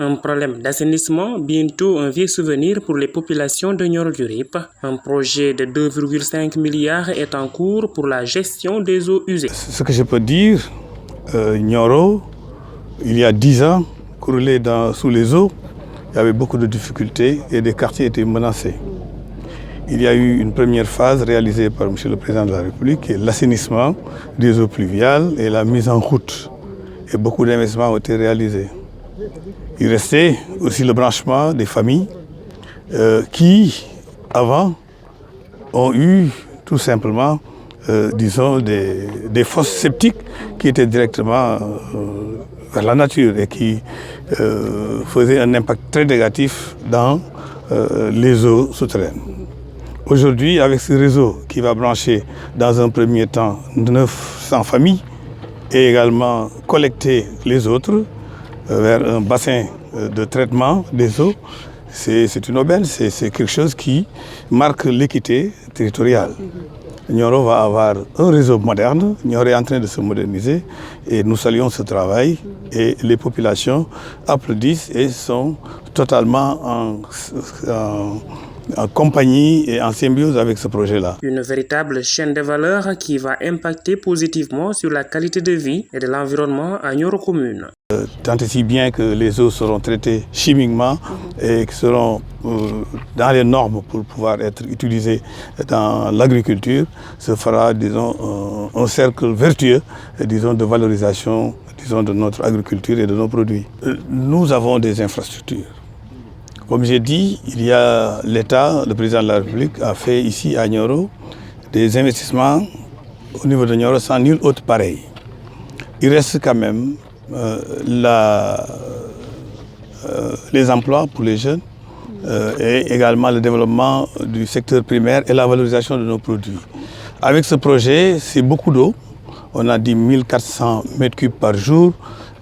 Un problème d'assainissement, bientôt un vieux souvenir pour les populations de Nioro du Rip. Un projet de 2,5 milliards est en cours pour la gestion des eaux usées. Ce que je peux dire, Nioro, il y a 10 ans, croulé sous les eaux, il y avait beaucoup de difficultés et des quartiers étaient menacés. Il y a eu une première phase réalisée par M. le Président de la République, qui est l'assainissement des eaux pluviales et la mise en route. Et beaucoup d'investissements ont été réalisés. Il restait aussi le branchement des familles qui, avant, ont eu tout simplement, disons, des fosses septiques qui étaient directement vers la nature et qui faisaient un impact très négatif dans les eaux souterraines. Aujourd'hui, avec ce réseau qui va brancher dans un premier temps 900 familles et également collecter les autres vers un bassin de traitement des eaux, c'est une aubaine, c'est quelque chose qui marque l'équité territoriale. Nioro va avoir un réseau moderne, Nioro est en train de se moderniser et nous saluons ce travail et les populations applaudissent et sont totalement en compagnie et en symbiose avec ce projet-là. Une véritable chaîne de valeur qui va impacter positivement sur la qualité de vie et de l'environnement à Nioro commune. Tant et si bien que les eaux seront traitées chimiquement et qui seront dans les normes pour pouvoir être utilisées dans l'agriculture, ce fera, disons, un cercle vertueux, disons, de valorisation, disons, de notre agriculture et de nos produits. Nous avons des infrastructures. Comme j'ai dit, il y a l'État, le président de la République a fait ici à Nioro des investissements au niveau de Nioro sans nul autre pareil. Il reste quand même les emplois pour les jeunes et également le développement du secteur primaire et la valorisation de nos produits. Avec ce projet, c'est beaucoup d'eau. On a dit 1400 m3 par jour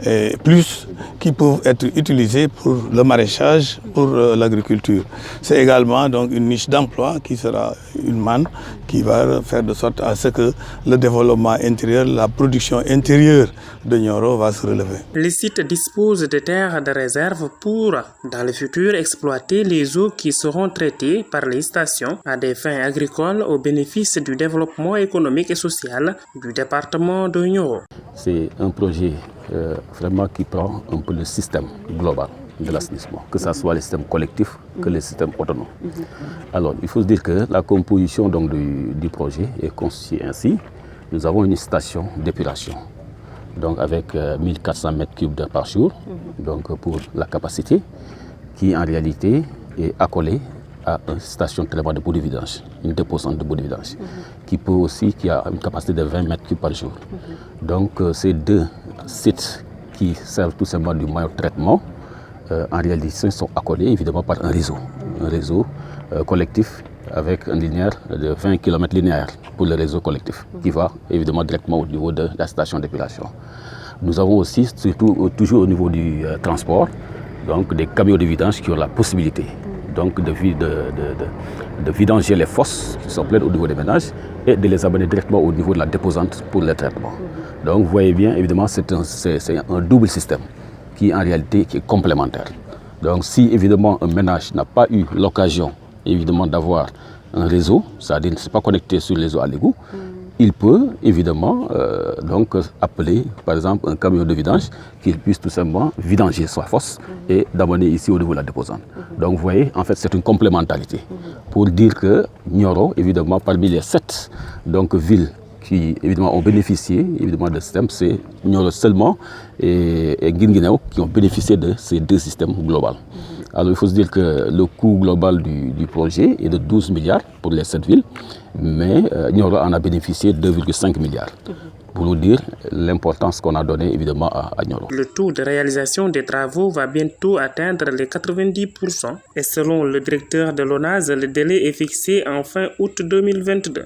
et plus qui peuvent être utilisés pour le maraîchage, pour l'agriculture. C'est également donc une niche d'emploi qui sera une manne qui va faire de sorte à ce que le développement intérieur, la production intérieure de Nioro va se relever. Le site dispose de terres de réserve pour, dans le futur, exploiter les eaux qui seront traitées par les stations à des fins agricoles au bénéfice du développement économique et social du département de Nioro. C'est un projet vraiment qui prend un peu le système global de l'assainissement, que ce soit le système collectif que le système autonome. Alors, il faut se dire que la composition donc, du projet est constituée ainsi. Nous avons une station d'épuration, donc avec 1400 m3 par jour, donc pour la capacité, qui en réalité est accolée à une station de traitement de boue de vidange, une déposante de boue de vidange, qui a une capacité de 20 m3 par jour. Donc ces deux sites qui servent tout simplement du moyen de traitement, en réalité sont accolés évidemment par un réseau collectif avec un linéaire de 20 km linéaires pour le réseau collectif, qui va évidemment directement au niveau de la station d'épilation. Nous avons aussi, surtout toujours au niveau du transport, donc des camions de vidange qui ont la possibilité donc de vidanger les fosses qui sont pleines au niveau des ménages et de les amener directement au niveau de la déposante pour le traitement. Donc vous voyez bien, évidemment, c'est un double système qui en réalité qui est complémentaire. Donc si évidemment un ménage n'a pas eu l'occasion évidemment d'avoir un réseau, c'est-à-dire ne s'est pas connecté sur les eaux à l'égout, il peut évidemment donc appeler par exemple un camion de vidange qui puisse tout simplement vidanger sa fosse et d'amener ici au niveau de la déposante. Donc vous voyez, en fait c'est une complémentarité pour dire que Nioro, évidemment parmi les 7 donc, villes qui évidemment ont bénéficié évidemment de ce système, c'est Nioro seulement et Guinguinéo qui ont bénéficié de ces deux systèmes globaux. Alors il faut se dire que le coût global du projet est de 12 milliards pour les 7 villes, mais Nioro en a bénéficié de 2,5 milliards. Pour nous dire l'importance qu'on a donnée évidemment à Nioro. Le taux de réalisation des travaux va bientôt atteindre les 90% et selon le directeur de l'ONAS, le délai est fixé en fin août 2022.